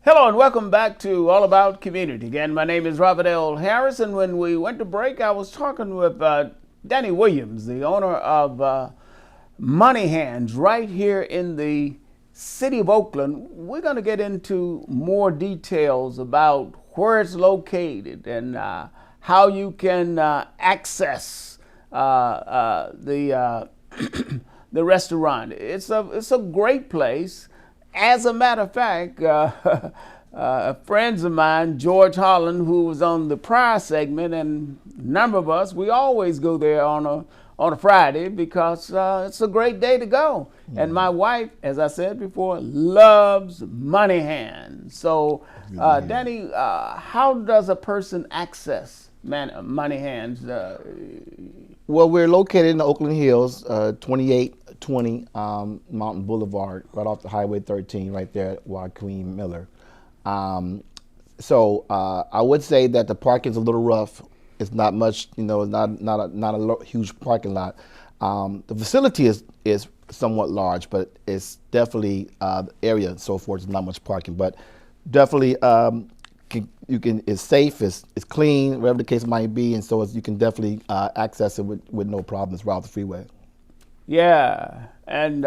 Hello and welcome back to All About Community. Again, my name is Robert L. Harris, and when we went to break, I was talking with Danny Williams, the owner of Money Hands, right here in the city of Oakland. We're going to get into more details about where it's located and how you can access the the restaurant. It's a great place. As a matter of fact, friends of mine, George Holland, who was on the prior segment, and a number of us, we always go there on a Friday because it's a great day to go. Mm. And my wife, as I said before, loves Money Hands. So, Danny, how does a person access Money Hands? Well, we're located in the Oakland Hills, 2820 Mountain Boulevard, right off the Highway 13, right there at Joaquin Miller. So I would say that the parking's a little rough. It's not much, not a huge parking lot. The facility is somewhat large, but it's definitely the area and so forth is not much parking, but definitely it's safe, it's clean, whatever the case might be, and so you can definitely access it with no problems right off the freeway. Yeah, and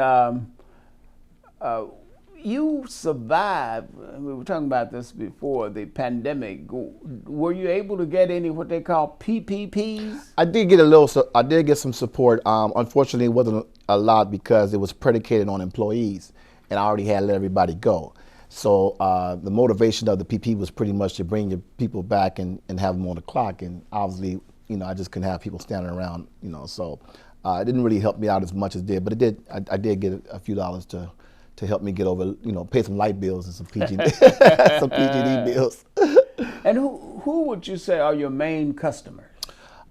you survived. We were talking about this before the pandemic. Were you able to get any what they call PPPs? I did get a little. I did get some support. Unfortunately, it wasn't a lot because it was predicated on employees, and I already had let everybody go. So the motivation of the PP was pretty much to bring your people back and have them on the clock. And obviously, I just couldn't have people standing around, so it didn't really help me out as much as it did. But it did. I did get a few dollars to help me get over, pay some light bills and some some PG&E bills. And who would you say are your main customers?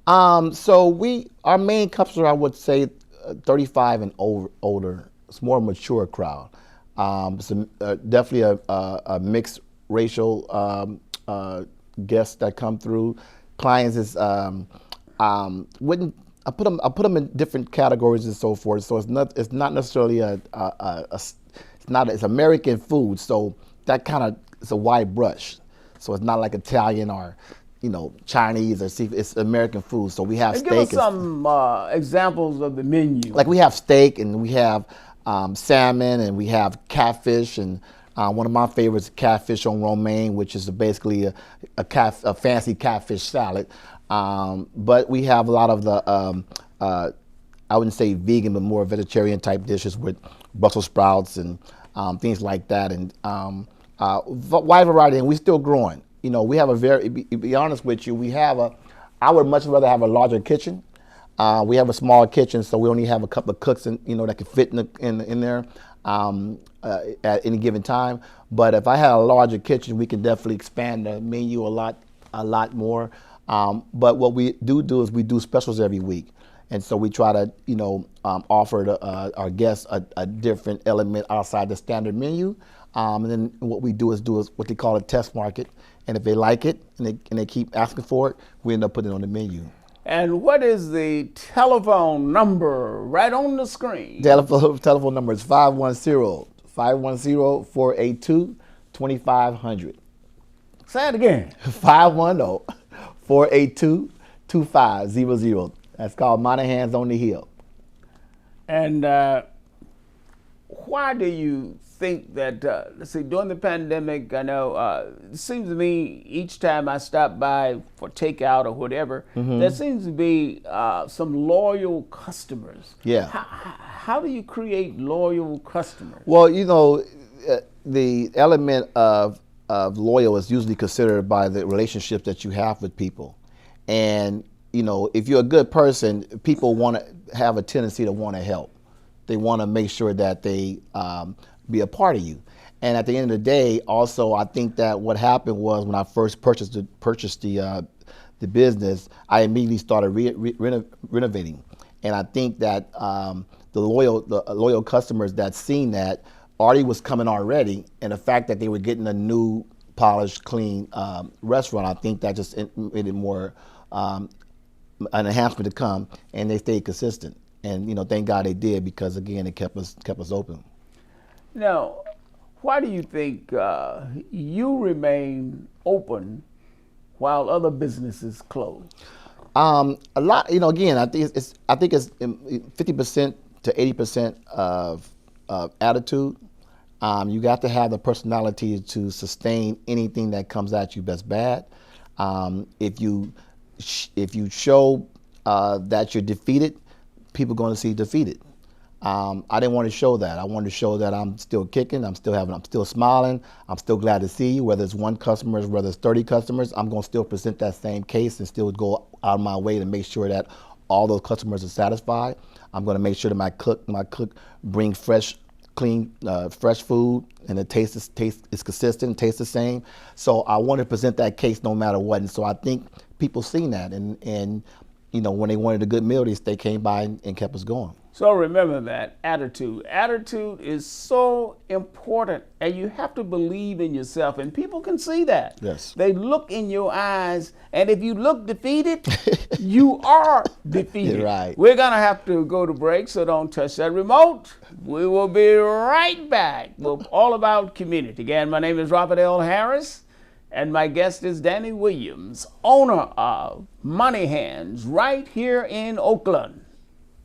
So our main customer, I would say, 35 and older. It's more mature crowd. It's definitely a mixed racial guests that come through. Clients is wouldn't I put them in different categories and so forth. So it's not necessarily it's American food. So that kind of it's a wide brush. So it's not like Italian or Chinese or seafood. It's American food. So we have steak. Give us some examples of the menu. Like we have steak and we have salmon and we have catfish, and one of my favorites is catfish on romaine, which is basically a fancy catfish salad. But we have a lot of the I wouldn't say vegan, but more vegetarian type dishes with Brussels sprouts and things like that, and wide variety. And we're still growing. We have to be honest with you, I would much rather have a larger kitchen. We have a small kitchen, so we only have a couple of cooks, that can fit in there at any given time. But if I had a larger kitchen, we can definitely expand the menu a lot more. But what we do is we do specials every week, and so we try to offer our guests a different element outside the standard menu. And then what we do is what they call a test market, and if they like it and they keep asking for it, we end up putting it on the menu. And what is the telephone number right on the screen? Telephone number is 510-482-2500. Say it again. 510-482-2500. That's called Money Hands on the Hill. And why do you think that, let's see, during the pandemic, I know, it seems to me each time I stop by for takeout or whatever, there seems to be some loyal customers. Yeah. How do you create loyal customers? Well, the element of loyal is usually considered by the relationships that you have with people. And, if you're a good person, people want to have a tendency to want to help. They want to make sure that they be a part of you. And at the end of the day, also, I think that what happened was when I first purchased the business, I immediately started renovating. And I think that the loyal customers that seen that already was coming already, and the fact that they were getting a new, polished, clean restaurant, I think that just made it more an enhancement to come, and they stayed consistent. And thank God they did, because again, it kept us open. Now, Why do you think you remain open while other businesses close? A lot, again, I think it's 50% to 80% of attitude. You got to have the personality to sustain anything that comes at you that's bad. If you show that you're defeated, people are going to see you defeated. I didn't want to show that. I wanted to show that I'm still kicking, I'm still smiling, I'm still glad to see you. Whether it's one customer, whether it's 30 customers, I'm going to still present that same case and still go out of my way to make sure that all those customers are satisfied. I'm going to make sure that my cook bring fresh, clean, fresh food, and the taste is consistent, tastes the same. So I want to present that case no matter what. And so I think people seen that, and when they wanted a good meal, they came by and kept us going. So remember that attitude. Attitude is so important, and you have to believe in yourself, and people can see that. Yes. They look in your eyes, and if you look defeated, you are defeated. You're right. We're going to have to go to break, so don't touch that remote. We will be right back with All About Community. Again, my name is Robert L. Harris, and my guest is Danny Williams, owner of Money Hands right here in Oakland.